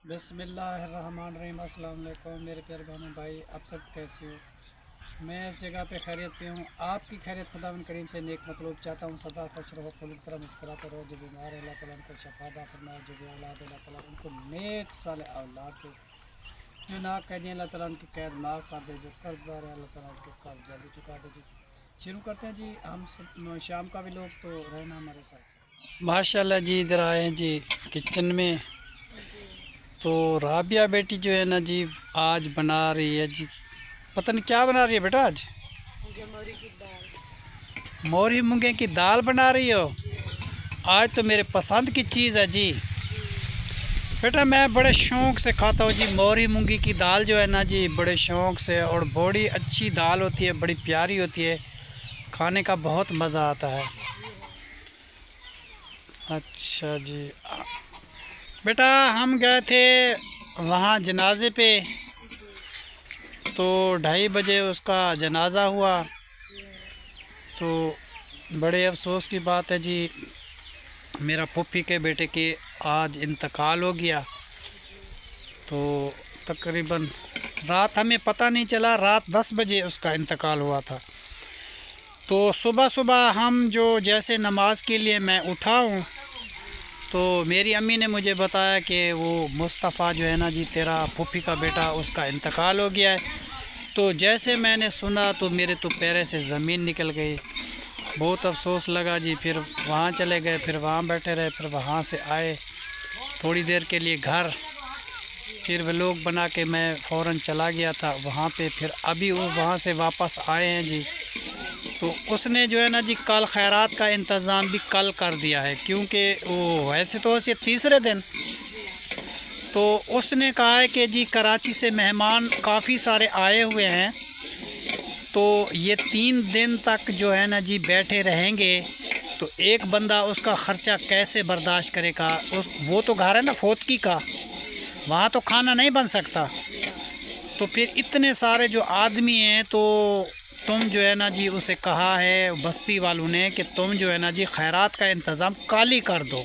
बिस्मिल्लाहिर्रहमानिर्रहीम। अस्सलाम वालेकुम मेरे प्यारे बहनों भाई, आप सब कैसे हो। मैं इस जगह पे खैरियत पे हूँ। आपकी खैरियत खुदावंद करीम से नेक मतलूब चाहता हूँ। सदा खुश रहो, खुली तरह मुस्कुराते रहो। जो बीमार है अल्लाह ताला उनको शफादा फरमाए, जो भी औलाद है अल्लाह ताला उनको नेक साल औलाद दे, जो ना कैदी अल्लाह ताला उनकी कैद माफ़ कर दे, जो कर्जदार है अल्लाह ताला उनके कर्ज जल्दी चुका दे। जी शुरू करते हैं जी। हम शाम का भी लोग तो रहना हमारे साथ माशाल्लाह जी। इधर आए हैं जी किचन में। तो राबिया बेटी जो है ना जी आज बना रही है जी, पता नहीं क्या बना रही है बेटा आज। मोरी मूंगे की दाल बना रही हो। आज तो मेरे पसंद की चीज़ है जी। बेटा मैं बड़े शौक़ से खाता हूँ जी मोरी मूंगी की दाल जो है ना जी, बड़े शौक़ से। और बड़ी अच्छी दाल होती है, बड़ी प्यारी होती है, खाने का बहुत मज़ा आता है। अच्छा जी बेटा, हम गए थे वहाँ जनाजे पे, तो 2:30 बजे उसका जनाजा हुआ। तो बड़े अफसोस की बात है जी, मेरा फूफी के बेटे के आज इंतकाल हो गया। तो तकरीबन रात हमें पता नहीं चला, रात 10 बजे उसका इंतकाल हुआ था। तो सुबह सुबह हम जो जैसे नमाज के लिए मैं उठा हूँ, तो मेरी अम्मी ने मुझे बताया कि वो मुस्तफ़ा जो है ना जी, तेरा फूफी का बेटा, उसका इंतकाल हो गया है। तो जैसे मैंने सुना तो मेरे तो पैर से ज़मीन निकल गई। बहुत अफसोस लगा जी। फिर वहाँ चले गए, फिर वहाँ बैठे रहे, फिर वहाँ से आए थोड़ी देर के लिए घर, फिर व्लॉग बना के मैं फ़ौरन चला गया था वहाँ पे। फिर अभी वो वहाँ से वापस आए हैं जी। तो उसने जो है ना जी कल खैरात का इंतज़ाम भी कल कर दिया है, क्योंकि वो वैसे तो उसे तीसरे दिन, तो उसने कहा है कि जी कराची से मेहमान काफ़ी सारे आए हुए हैं, तो ये 3 दिन तक जो है ना जी बैठे रहेंगे। तो एक बंदा उसका ख़र्चा कैसे बर्दाश्त करेगा। वो तो घर है ना फोतकी का, वहाँ तो खाना नहीं बन सकता। तो फिर इतने सारे जो आदमी हैं, तो तुम जो है ना जी, उसे कहा है बस्ती वालों ने कि तुम जो है ना जी खैरात का इंतज़ाम कल ही कर दो।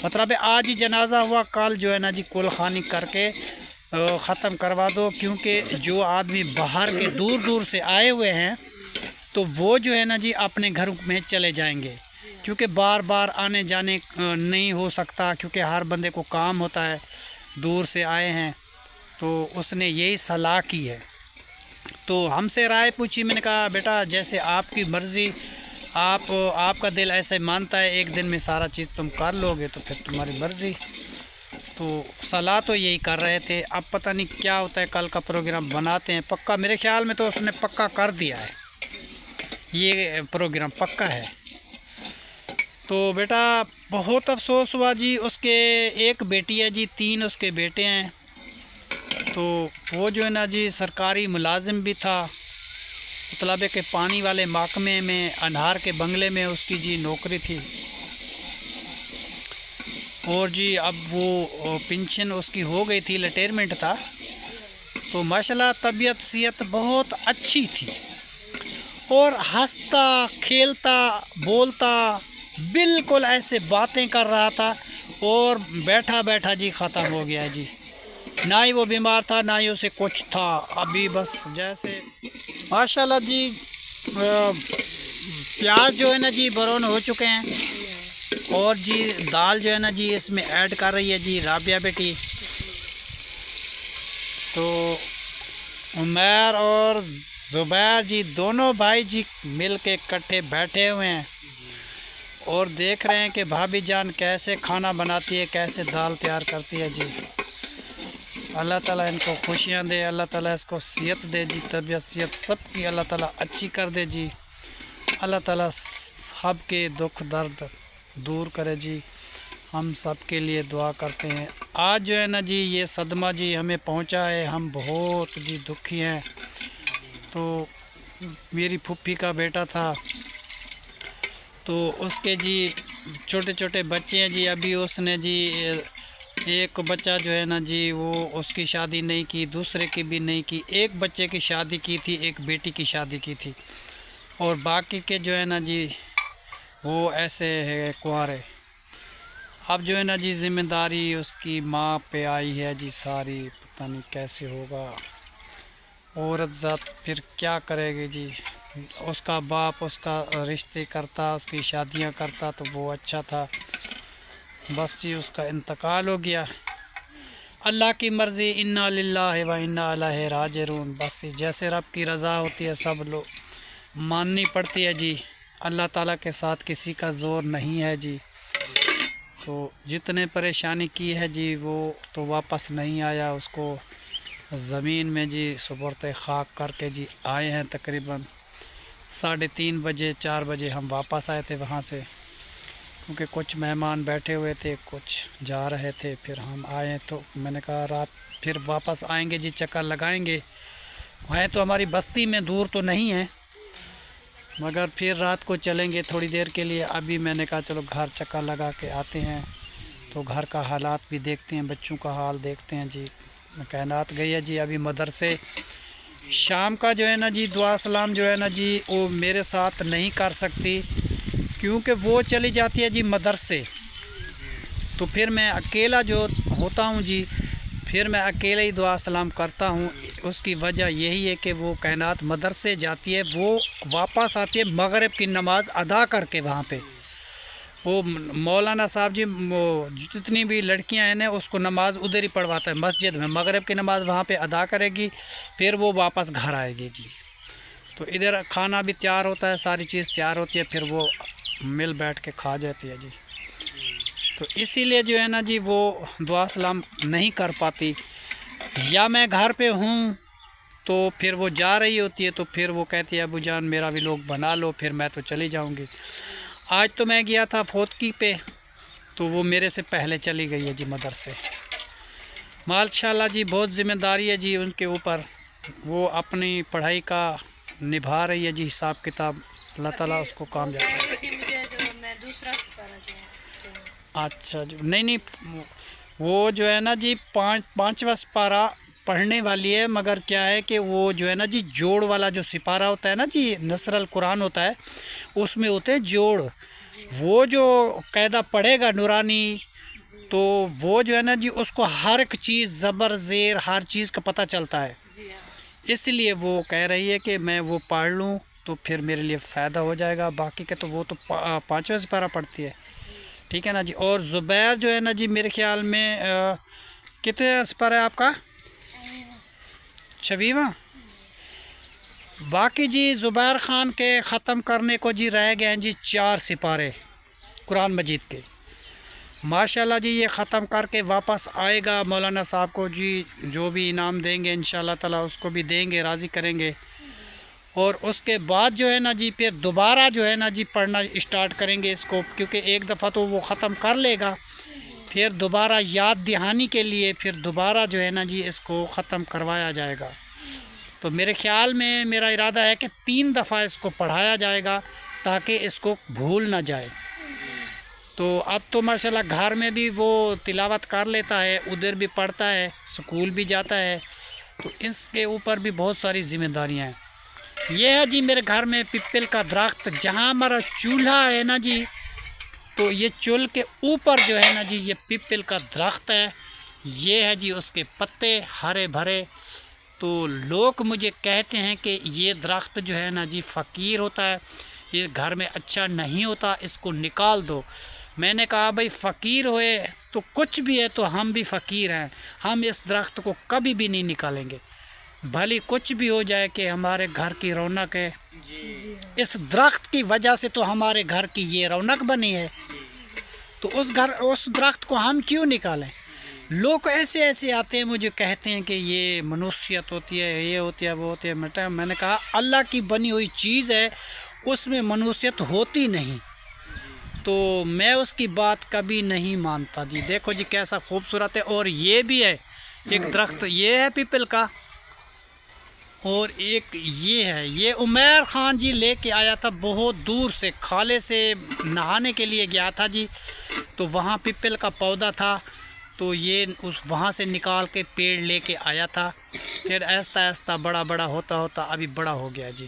मतलब आज ही जनाजा हुआ, कल जो है ना जी कुल खानी करके ख़त्म करवा दो। क्योंकि जो आदमी बाहर के दूर दूर से आए हुए हैं, तो वो जो है ना जी अपने घर में चले जाएंगे, क्योंकि बार बार आने जाने नहीं हो सकता, क्योंकि हर बंदे को काम होता है, दूर से आए हैं। तो उसने यही सलाह की है। तो हमसे राय पूछी, मैंने कहा बेटा जैसे आपकी मर्ज़ी, आपका दिल ऐसे मानता है, एक दिन में सारा चीज़ तुम कर लोगे तो फिर तुम्हारी मर्ज़ी। तो सलाह तो यही कर रहे थे। अब पता नहीं क्या होता है, कल का प्रोग्राम बनाते हैं पक्का। मेरे ख्याल में तो उसने पक्का कर दिया है, ये प्रोग्राम पक्का है। तो बेटा बहुत अफसोस हुआ जी। उसके एक बेटी है जी, 3 उसके बेटे हैं। तो वो जो है ना जी सरकारी मुलाजिम भी था, मतलब है कि पानी वाले महकमे में, अनहार के बंगले में उसकी जी नौकरी थी। और जी अब वो पेंशन उसकी हो गई थी, रिटायरमेंट था। तो माशाल्लाह तबीयत सेहत बहुत अच्छी थी, और हंसता खेलता बोलता बिल्कुल ऐसे बातें कर रहा था। और बैठा बैठा जी ख़त्म हो गया जी। ना ही वो बीमार था, ना ही उसे कुछ था। अभी बस जैसे माशाल्लाह जी प्याज जो है ना जी ब्राउन हो चुके हैं। और जी दाल जो है ना जी इसमें ऐड कर रही है जी राबिया बेटी। तो उमर और ज़ुबैर जी दोनों भाई जी मिल के इकट्ठे बैठे हुए हैं, और देख रहे हैं कि भाभी जान कैसे खाना बनाती है, कैसे दाल तैयार करती है जी। अल्लाह ताला इनको खुशियाँ दे, अल्लाह ताला इसको सेहत दे जी, तबीयत सेहत सब की अल्लाह ताला अच्छी कर दे जी। अल्लाह ताला सब के दुख दर्द दूर करे जी। हम सब के लिए दुआ करते हैं। आज जो है ना जी ये सदमा जी हमें पहुंचा है, हम बहुत जी दुखी हैं। तो मेरी फूफी का बेटा था, तो उसके जी छोटे छोटे बच्चे हैं जी। अभी उसने जी एक बच्चा जो है ना जी वो उसकी शादी नहीं की, दूसरे की भी नहीं की। एक बच्चे की शादी की थी, एक बेटी की शादी की थी, और बाकी के जो है ना जी वो ऐसे है कुंवारे। अब जो है ना जी ज़िम्मेदारी उसकी माँ पे आई है जी सारी, पता नहीं कैसे होगा। औरत ज़ात फिर क्या करेगी जी। उसका बाप उसका रिश्ते करता, उसकी शादियां करता तो वो अच्छा था, बस जी उसका इंतकाल हो गया। अल्लाह की मर्ज़ी, इन्ना लिल्लाहि व इन्ना इलैहि राजिऊन। बस जैसे रब की रज़ा होती है सब लोग माननी पड़ती है जी। अल्लाह ताला के साथ किसी का ज़ोर नहीं है जी। तो जितने परेशानी की है जी वो तो वापस नहीं आया, उसको ज़मीन में जी सुपुर्द खाक करके जी आए हैं। तकरीबन 3:30 बजे 4 बजे हम वापस आए थे वहाँ से, क्योंकि कुछ मेहमान बैठे हुए थे, कुछ जा रहे थे। फिर हम आए तो मैंने कहा रात फिर वापस आएंगे जी, चक्कर लगाएंगे। है तो हमारी बस्ती में, दूर तो नहीं है, मगर फिर रात को चलेंगे थोड़ी देर के लिए। अभी मैंने कहा चलो घर चक्कर लगा के आते हैं, तो घर का हालात भी देखते हैं, बच्चों का हाल देखते हैं जी। कायनात गई है जी अभी मदरसे। शाम का जो है ना जी दुआ सलाम जो है ना जी वो मेरे साथ नहीं कर सकती, क्योंकि वो चली जाती है जी मदरसे। तो फिर मैं अकेला जो होता हूँ जी, फिर मैं अकेले ही दुआ सलाम करता हूँ। उसकी वजह यही है कि वो कायनात मदरसे जाती है, वो वापस आती है मगरिब की नमाज़ अदा करके। वहाँ पे वो मौलाना साहब जी वो जितनी भी लड़कियां हैं ना उसको नमाज़ उधर ही पढ़वाता है मस्जिद में। मगरिब की नमाज़ वहाँ पे अदा करेगी, फिर वो वापस घर आएगी जी। तो इधर खाना भी तैयार होता है, सारी चीज़ तैयार होती है, फिर वो मिल बैठ के खा जाती है जी। तो इसीलिए जो है ना जी वो दुआ सलाम नहीं कर पाती। या मैं घर पे हूँ तो फिर वो जा रही होती है, तो फिर वो कहती है अबू जान मेरा भी लोग बना लो, फिर मैं तो चली जाऊँगी। आज तो मैं गया था फोतकी पे, तो वो मेरे से पहले चली गई है जी मदरसे। माशाल्लाह जी बहुत ज़िम्मेदारी है जी उनके ऊपर, वो अपनी पढ़ाई का निभा रही है जी हिसाब किताब। अल्लाह ताला उसको कामयाब। अच्छा जी, नहीं वो जो है ना जी पाँचवा सिपारा पढ़ने वाली है, मगर क्या है कि वो जो है ना जी जोड़ वाला जो सिपारा होता है ना जी, नसरल कुरान होता है, उसमें होते हैं जोड़। वो जो कायदा पढ़ेगा नूरानी, तो वो जो है ना जी उसको हर एक चीज़ ज़बर ज़ेर हर चीज़ का पता चलता है। इसलिए वो कह रही है कि मैं वो पढ़ लूँ तो फिर मेरे लिए फ़ायदा हो जाएगा। बाकी के तो वो तो 5वां सिपारा पढ़ती है, ठीक है ना जी। और ज़ुबैर जो है ना जी मेरे ख्याल में कितने सिपारा है आपका? 6वां। बाकी जी ज़ुबैर ख़ान के ख़त्म करने को जी रह गए हैं जी 4 सिपारे कुरान मजीद के। माशाल्लाह जी ये ख़त्म करके वापस आएगा। मौलाना साहब को जी जो भी इनाम देंगे इंशाल्लाह ताला उसको भी देंगे, राज़ी करेंगे। और उसके बाद जो है ना जी फिर दोबारा जो है ना जी पढ़ना स्टार्ट करेंगे इसको, क्योंकि एक दफ़ा तो वो ख़त्म कर लेगा, फिर दोबारा याद दहानी के लिए फिर दोबारा जो है ना जी इसको ख़त्म करवाया जाएगा। तो मेरे ख़्याल में मेरा इरादा है कि 3 दफ़ा इसको पढ़ाया जाएगा ताकि इसको भूल ना जाए। तो अब तो माशाल्लाह घर में भी वो तिलावत कर लेता है, उधर भी पढ़ता है, स्कूल भी जाता है। तो इसके ऊपर भी बहुत सारी ज़िम्मेदारियाँ हैं। ये है जी मेरे घर में पिपल का दरख्त, जहाँ हमारा चूल्हा है ना जी, तो ये चूल्हे के ऊपर जो है ना जी ये पिपल का दरख्त है। ये है जी उसके पत्ते हरे भरे। तो लोग मुझे कहते हैं कि ये दरख्त जो है ना जी फ़कीर होता है, ये घर में अच्छा नहीं होता, इसको निकाल दो। मैंने कहा भाई फ़कीर हुए तो कुछ भी है तो हम भी फ़कीर हैं, हम इस दरख्त को कभी भी नहीं निकालेंगे, भले कुछ भी हो जाए, कि हमारे घर की रौनक है। इस दरख्त की वजह से तो हमारे घर की ये रौनक बनी है, तो उस दरख्त को हम क्यों निकालें। लोग ऐसे ऐसे आते हैं मुझे कहते हैं कि ये मनुष्यत होती है, ये होती है, वो होती है। मैंने कहा अल्लाह की बनी हुई चीज़ है, उसमें मनुष्यत होती नहीं, तो मैं उसकी बात कभी नहीं मानता जी। देखो जी कैसा खूबसूरत है। और ये भी है एक दरख्त, ये है पीपल का, और एक ये है, ये उमर ख़ान जी लेके आया था बहुत दूर से, खाले से नहाने के लिए गया था जी, तो वहाँ पीपल का पौधा था, तो ये उस वहाँ से निकाल के पेड़ लेके आया था। फिर आहिस्ता आहिस्ता बड़ा बड़ा होता होता अभी बड़ा हो गया जी।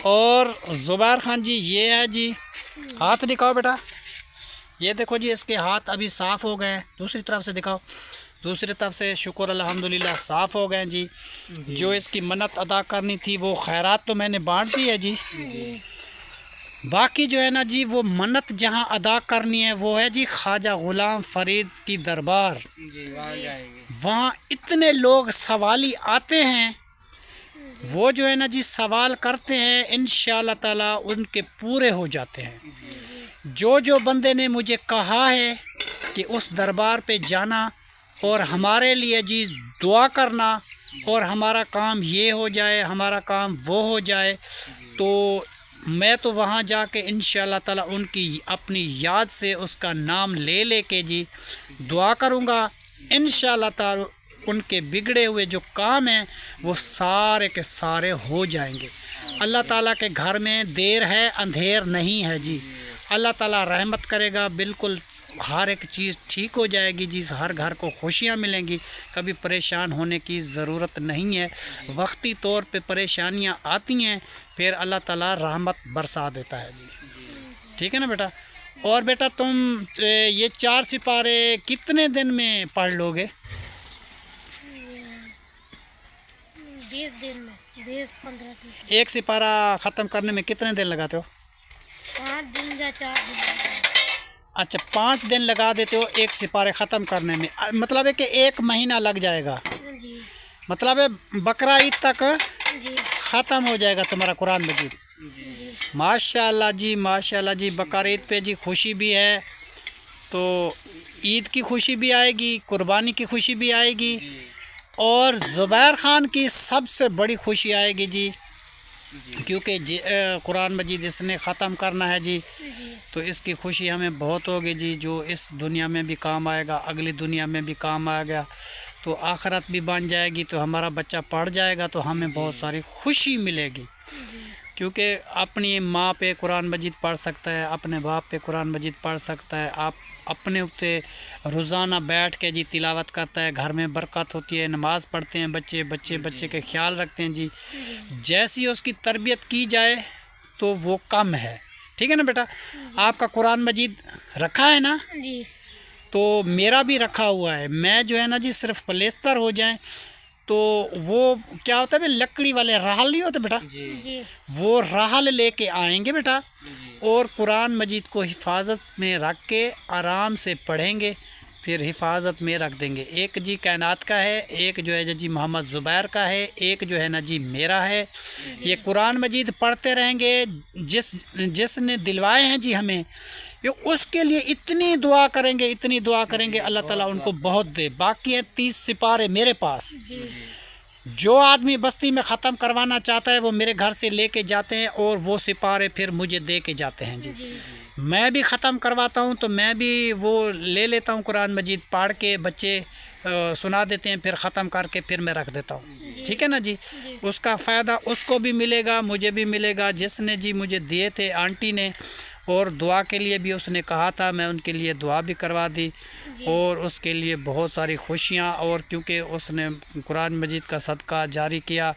और ज़ुबैर ख़ान जी ये है जी, हाथ दिखाओ बेटा, ये देखो जी, इसके हाथ अभी साफ़ हो गए हैं। दूसरी तरफ से दिखाओ, दूसरी तरफ से। शुक्र अल्हम्दुलिल्लाह साफ़ हो गए जी। जो इसकी मन्नत अदा करनी थी वो खैरात तो मैंने बांट दी है जी। बाकी जो है ना जी, वो मन्नत जहाँ अदा करनी है वो है जी ख्वाजा गुलाम फरीद की दरबार। वहाँ इतने लोग सवाली आते हैं, वो जो है ना जी सवाल करते हैं, इंशाअल्लाह ताला उनके पूरे हो जाते हैं। जो बंदे ने मुझे कहा है कि उस दरबार पे जाना और हमारे लिए जी दुआ करना और हमारा काम ये हो जाए, हमारा काम वो हो जाए, तो मैं तो वहाँ जाके इंशाअल्लाह ताला उनकी अपनी याद से उसका नाम ले के जी दुआ करूँगा। इंशाअल्लाह ताला उनके बिगड़े हुए जो काम हैं वो सारे के सारे हो जाएंगे। अल्लाह ताला के घर में देर है अंधेर नहीं है जी। अल्लाह ताला रहमत करेगा, बिल्कुल हर एक चीज़ ठीक हो जाएगी जी। हर घर को खुशियाँ मिलेंगी, कभी परेशान होने की ज़रूरत नहीं है। वक्ती तौर पे परेशानियाँ आती हैं, फिर अल्लाह ताला रहमत बरसा देता है जी। ठीक है ना बेटा। और बेटा तुम ये 4 सिपारे कितने दिन में पढ़ लोगे? 20 दिन में, 20-15 दिन। एक सिपारा ख़त्म करने में कितने दिन लगाते हो? 5 दिन या 4 दिन। अच्छा, 5 दिन लगा देते हो एक सिपारे ख़त्म करने में। मतलब है कि 1 महीना लग जाएगा। जी मतलब है बकरा ईद तक जी ख़त्म हो जाएगा तुम्हारा कुरान मजीद। जी। माशाल्लाह जी, माशाल्लाह जी। बकरा ईद पे जी खुशी भी है, तो ईद की खुशी भी आएगी, कुर्बानी की खुशी भी आएगी, और ज़ुबैर ख़ान की सबसे बड़ी खुशी आएगी जी, क्योंकि कुरान मजीद इसने ख़त्म करना है जी। तो इसकी खुशी हमें बहुत होगी जी, जो इस दुनिया में भी काम आएगा, अगली दुनिया में भी काम आएगा, तो आखिरत भी बन जाएगी। तो हमारा बच्चा पढ़ जाएगा तो हमें बहुत सारी खुशी मिलेगी, क्योंकि अपनी माँ पे कुरान मजीद पढ़ सकता है, अपने बाप पे कुरान मजीद पढ़ सकता है, आप अपने ऊपर रोज़ाना बैठ के जी तिलावत करता है, घर में बरकत होती है, नमाज़ पढ़ते हैं बच्चे के ख्याल रखते हैं जी। जैसी उसकी तरबियत की जाए तो वो कम है। ठीक है ना बेटा। आपका कुरान मजीद रखा है ना? जी तो मेरा भी रखा हुआ है। मैं जो है ना जी सिर्फ पलेस्तर हो जाए तो वो क्या होता है, लकड़ी वाले राहल नहीं होते बेटा, जी। वो राहल लेके आएंगे बेटा, और कुरान मजीद को हिफाजत में रख के आराम से पढ़ेंगे, फिर हिफाजत में रख देंगे। एक जी कायनात का है, एक जो है जी मोहम्मद ज़ुबैर का है, एक जो है ना जी मेरा है। ये कुरान मजीद पढ़ते रहेंगे, जिसने दिलवाए हैं जी हमें, ये उसके लिए इतनी दुआ करेंगे, इतनी दुआ करेंगे, अल्लाह ताला उनको बहुत दे। बाकी है 30 सिपारे मेरे पास। जो आदमी बस्ती में ख़त्म करवाना चाहता है वो मेरे घर से लेके जाते हैं, और वो सिपारे फिर मुझे दे के जाते हैं जी। मैं भी ख़त्म करवाता हूँ, तो मैं भी वो ले लेता हूँ, कुरान मजीद पढ़ के बच्चे सुना देते हैं, फिर ख़त्म करके फिर मैं रख देता हूँ। ठीक है ना जी। उसका फ़ायदा उसको भी मिलेगा, मुझे भी मिलेगा। जिसने जी मुझे दिए थे आंटी ने, और दुआ के लिए भी उसने कहा था, मैं उनके लिए दुआ भी करवा दी, और उसके लिए बहुत सारी खुशियाँ। और क्योंकि उसने कुरान मजीद का सदका जारी किया,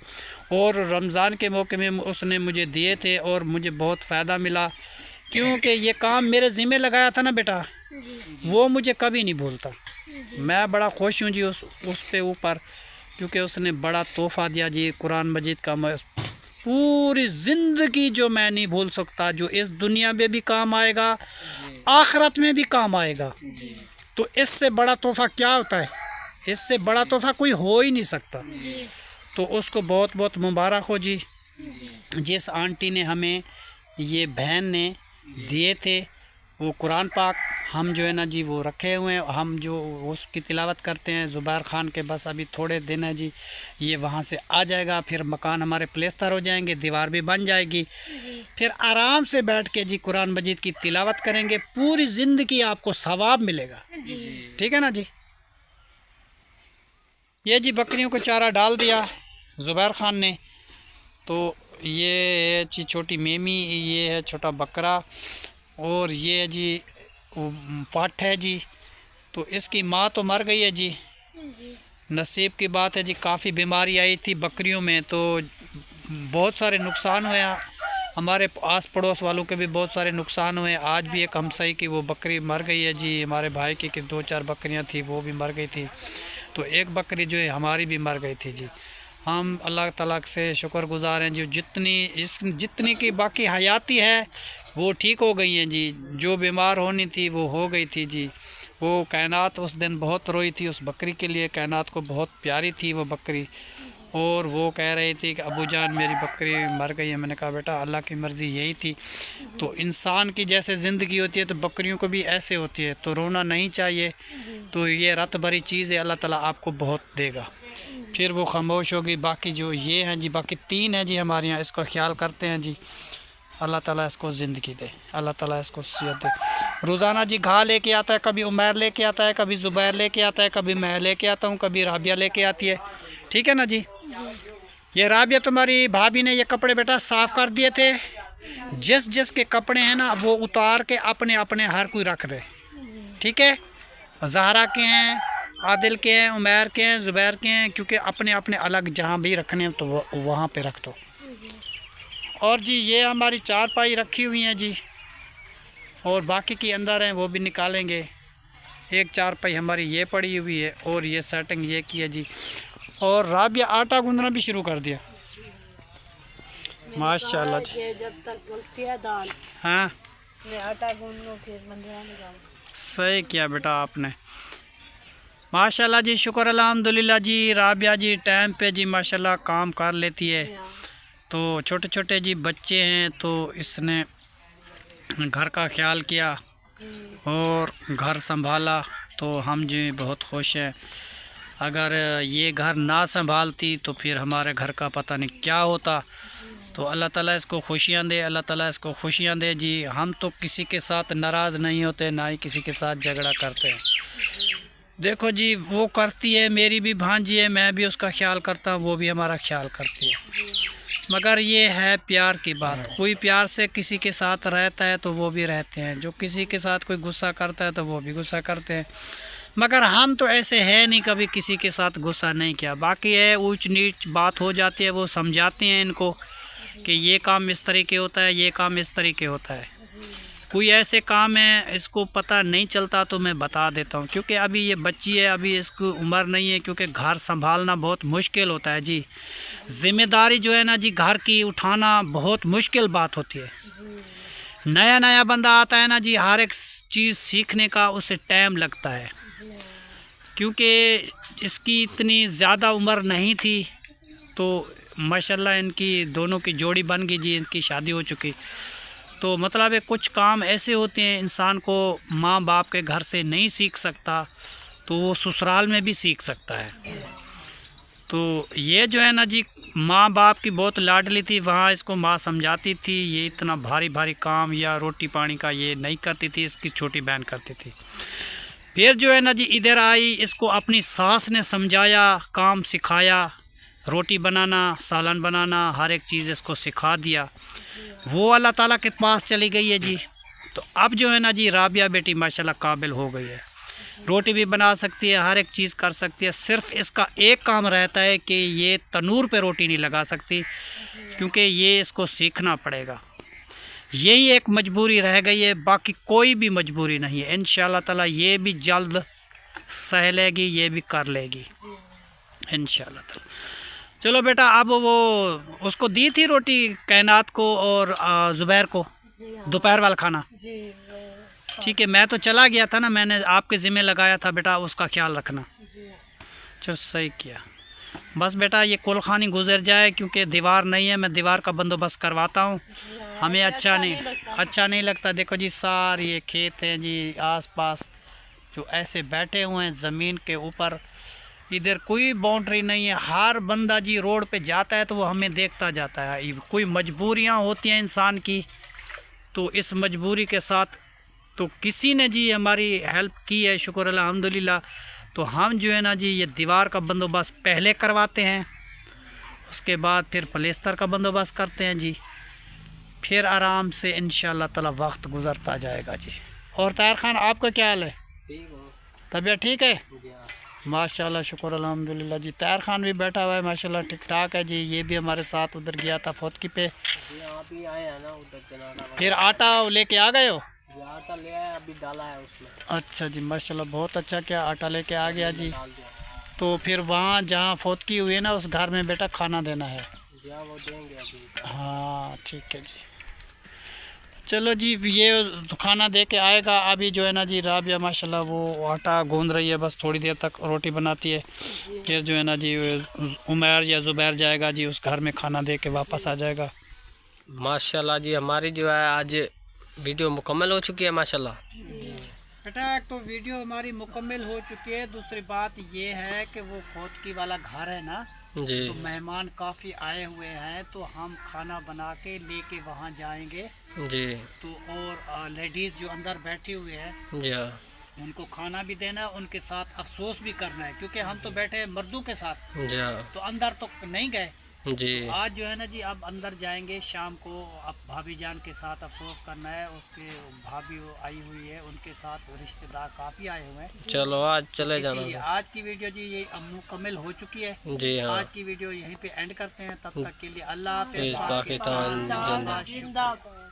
और रमज़ान के मौके में उसने मुझे दिए थे, और मुझे बहुत फ़ायदा मिला, क्योंकि ये काम मेरे ज़िम्मे लगाया था ना बेटा, वो मुझे कभी नहीं भूलता। मैं बड़ा खुश हूँ जी उस पे ऊपर, क्योंकि उसने बड़ा तोहफ़ा दिया जी कुरान मजीद का। पूरी ज़िंदगी जो मैं नहीं भूल सकता, जो इस दुनिया में भी काम आएगा, आखिरत में भी काम आएगा। तो इससे बड़ा तोहफ़ा क्या होता है? इससे बड़ा तोहफ़ा कोई हो ही नहीं सकता। तो उसको बहुत बहुत मुबारक हो जी। जिस आंटी ने हमें, ये बहन ने दिए थे वो कुरान पाक, हम जो है ना जी वो रखे हुए हैं, हम जो उसकी तिलावत करते हैं। ज़ुबैर ख़ान के बस अभी थोड़े दिन है जी, ये वहाँ से आ जाएगा, फिर मकान हमारे प्लेस्तर हो जाएंगे, दीवार भी बन जाएगी, फिर आराम से बैठ के जी कुरान मजीद की तिलावत करेंगे। पूरी ज़िंदगी आपको सवाब मिलेगा। ठीक है ना जी। ये जी बकरियों को चारा डाल दिया ज़ुबैर ख़ान ने। तो ये जी छोटी मेमी, ये है छोटा बकरा, और ये जी पाठ है जी। तो इसकी माँ तो मर गई है जी। नसीब की बात है जी, काफ़ी बीमारी आई थी बकरियों में, तो बहुत सारे नुकसान हुआ। हमारे आस पड़ोस वालों के भी बहुत सारे नुकसान हुए। आज भी एक हमसाई की वो बकरी मर गई है जी, हमारे भाई की 2-4 बकरियां थी वो भी मर गई थी, तो एक बकरी जो है हमारी भी मर गई थी जी। हम अल्लाह ताला से शुक्रगुज़ार हैं जी, जितनी की बाकी हयाती है वो ठीक हो गई हैं जी। जो बीमार होनी थी वो हो गई थी जी। वो कायनात उस दिन बहुत रोई थी उस बकरी के लिए, कायनात को बहुत प्यारी थी वो बकरी, और वो कह रही थी कि अबू जान मेरी बकरी मर गई है। मैंने कहा बेटा अल्लाह की मर्ज़ी यही थी। तो इंसान की जैसे ज़िंदगी होती है तो बकरियों को भी ऐसे होती है, तो रोना नहीं चाहिए। तो ये रत भरी चीज़ है, अल्लाह ताला आपको बहुत देगा। फिर वो खामोश होगी। बाकी जो ये हैं जी, बाकी 3 हैं जी हमारे यहाँ, इसका ख्याल करते हैं जी। अल्लाह ताला इसको ज़िंदगी दे, अल्लाह ताला इसको सेहत दे। रोज़ाना जी घा लेके आता है, कभी उमैर लेके आता है, कभी ज़ुबैर लेके आता है, कभी मैं लेके आता हूँ, कभी राबिया लेके आती है। ठीक है ना जी। ये राबिया तुम्हारी भाभी ने ये कपड़े बेटा साफ़ कर दिए थे। जिस के कपड़े हैं ना वो उतार के अपने अपने हर कोई रख दे। ठीक है, ज़हरा के हैं, आदिल के हैं, उमैर के हैं, ज़ुबैर के हैं, क्योंकि अपने अपने अलग जहाँ भी रखने हैं तो वहाँ पे रख दो। और जी ये हमारी चारपाई रखी हुई हैं जी, और बाकी की अंदर हैं वो भी निकालेंगे। एक चारपाई हमारी ये पड़ी हुई है और ये सेटिंग ये की है जी। और राबिया आटा गूंदना भी शुरू कर दिया माशाल्लाह जी। जब तक गलती है दाल हाँ मैं आटा गूंद लूँ फिर मंदिर निकालूँ। सही किया बेटा आपने, माशाल्लाह जी, शुक्र अल्हम्दुलिल्लाह जी। राबिया जी टाइम पे जी माशाल्लाह काम कर लेती है। तो छोटे छोटे जी बच्चे हैं तो इसने घर का ख्याल किया और घर संभाला, तो हम जी बहुत खुश हैं। अगर ये घर ना संभालती तो फिर हमारे घर का पता नहीं क्या होता। तो अल्लाह ताला इसको खुशियाँ दे, अल्लाह ताला इसको खुशियाँ दे जी। हम तो किसी के साथ नाराज़ नहीं होते, ना ही किसी के साथ झगड़ा करते हैं। देखो जी वो करती है, मेरी भी भांजी है, मैं भी उसका ख्याल करता हूँ, वो भी हमारा ख्याल करती है। मगर ये है प्यार की बात, कोई प्यार से किसी के साथ रहता है तो वो भी रहते हैं, जो किसी के साथ कोई गुस्सा करता है तो वो भी गुस्सा करते हैं। मगर हम तो ऐसे है नहीं, कभी किसी के साथ गुस्सा नहीं किया। बाकी है ऊंच नीच बात हो जाती है, वो समझाते हैं इनको कि ये काम इस तरीके होता है, ये काम इस तरीके होता है। कोई ऐसे काम है इसको पता नहीं चलता तो मैं बता देता हूँ, क्योंकि अभी ये बच्ची है, अभी इसकी उम्र नहीं है, क्योंकि घर संभालना बहुत मुश्किल होता है जी। ज़िम्मेदारी जो है ना जी घर की उठाना बहुत मुश्किल बात होती है। नया नया बंदा आता है ना जी, हर एक चीज़ सीखने का उसे टाइम लगता है, क्योंकि इसकी इतनी ज़्यादा उम्र नहीं थी। तो माशाल्लाह इनकी दोनों की जोड़ी बन गई जी, इनकी शादी हो चुकी। तो मतलब है कुछ काम ऐसे होते हैं इंसान को माँ बाप के घर से नहीं सीख सकता तो वो ससुराल में भी सीख सकता है। तो ये जो है ना जी माँ बाप की बहुत लाडली थी, वहाँ इसको माँ समझाती थी, ये इतना भारी भारी काम या रोटी पानी का ये नहीं करती थी, इसकी छोटी बहन करती थी। फिर जो है ना जी इधर आई, इसको अपनी सास ने समझाया, काम सिखाया, रोटी बनाना, सालन बनाना, हर एक चीज़ इसको सिखा दिया। वो अल्लाह ताला के पास चली गई है जी। तो अब जो है ना जी राबिया बेटी माशाल्लाह काबिल हो गई है, रोटी भी बना सकती है, हर एक चीज़ कर सकती है। सिर्फ इसका एक काम रहता है कि ये तनूर पे रोटी नहीं लगा सकती, क्योंकि ये इसको सीखना पड़ेगा। यही एक मजबूरी रह गई है, बाकी कोई भी मजबूरी नहीं है। इंशाल्लाह ताला ये भी जल्द सह लेगी, ये भी कर लेगी इंशाल्लाह ताला। चलो बेटा, अब वो उसको दी थी रोटी कायनात को और ज़ुबैर को दोपहर वाला खाना। ठीक है, मैं तो चला गया था ना, मैंने आपके ज़िम्मे लगाया था बेटा उसका ख्याल रखना। चलो सही किया। बस बेटा ये कुलखानी गुजर जाए, क्योंकि दीवार नहीं है, मैं दीवार का बंदोबस्त करवाता हूँ। हमें अच्छा नहीं लगता। देखो जी सारे ये खेत हैं जी आसपास, जो ऐसे बैठे हुए हैं ज़मीन के ऊपर, इधर कोई बाउंड्री नहीं है। हर बंदा जी रोड पे जाता है तो वो हमें देखता जाता है। कोई मजबूरियाँ होती हैं इंसान की, तो इस मजबूरी के साथ तो किसी ने जी हमारी हेल्प की है, शुक्र अल्हम्दुलिल्लाह। तो हम जो है ना जी ये दीवार का बंदोबस्त पहले करवाते हैं, उसके बाद फिर प्लेस्तर का बंदोबस्त करते हैं जी, फिर आराम से इंशाल्लाह ताला वक्त गुजरता जाएगा जी। और ताहिर खान आपका क्या हाल है? तबीयत ठीक है? माशाल्लाह, शुक्र अल्हम्दुलिल्लाह जी। तैयार खान भी बैठा हुआ है माशाल्लाह, ठीक ठाक है जी। ये भी हमारे साथ उधर गया था फौतकी पे। आप ही आए हैं ना उधर जनाजा, फिर आटा लेके आ गए हो? आटा ले आया, अभी डाला है उसमें। अच्छा जी, माशाल्लाह, बहुत अच्छा क्या, आटा लेके आ गया जी। डाल दिया तो फिर वहाँ जहाँ फौतकी हुई है ना, उस घर में बेटा खाना देना है। भैया, वो देंगे अभी। हाँ ठीक है जी। चलो जी, ये खाना दे के आएगा। अभी जो है ना जी, राबिया माशाल्लाह वो आटा गूंद रही है, बस थोड़ी देर तक रोटी बनाती है। फिर जो है ना जी, उमैर या ज़ुबैर जाएगा जी उस घर में, खाना दे के वापस आ जाएगा। माशाल्लाह जी, हमारी जो है आज वीडियो मुकम्मल हो चुकी है माशाल्लाह। बेटा एक तो वीडियो हमारी मुकम्मल हो चुकी है, दूसरी बात ये है कि वो फौतकी वाला घर है ना, जी तो मेहमान काफ़ी आए हुए हैं, तो हम खाना बना के लेके वहाँ जाएंगे। जी तो और लेडीज़ जो अंदर बैठी हुई है, जी हाँ उनको खाना भी देना है, उनके साथ अफसोस भी करना है, क्योंकि हम तो बैठे हैं मर्दों के साथ, जी हाँ तो अंदर तो नहीं गए। जी आज जो है ना जी, अब अंदर जाएंगे शाम को। अब भाभी जान के साथ अफसोस करना है, उसके भाभी आई हुई है, उनके साथ रिश्तेदार काफ़ी आए हुए हैं। चलो आज चले जाना। इसीलिए आज की वीडियो जी ये मुकम्मल हो चुकी है। जी हाँ, आज की वीडियो यहीं पे एंड करते हैं। तब तक के लिए अल्लाह हाफ़िज़। पाकिस्तान जिंदाबाद। जिंदाबाद।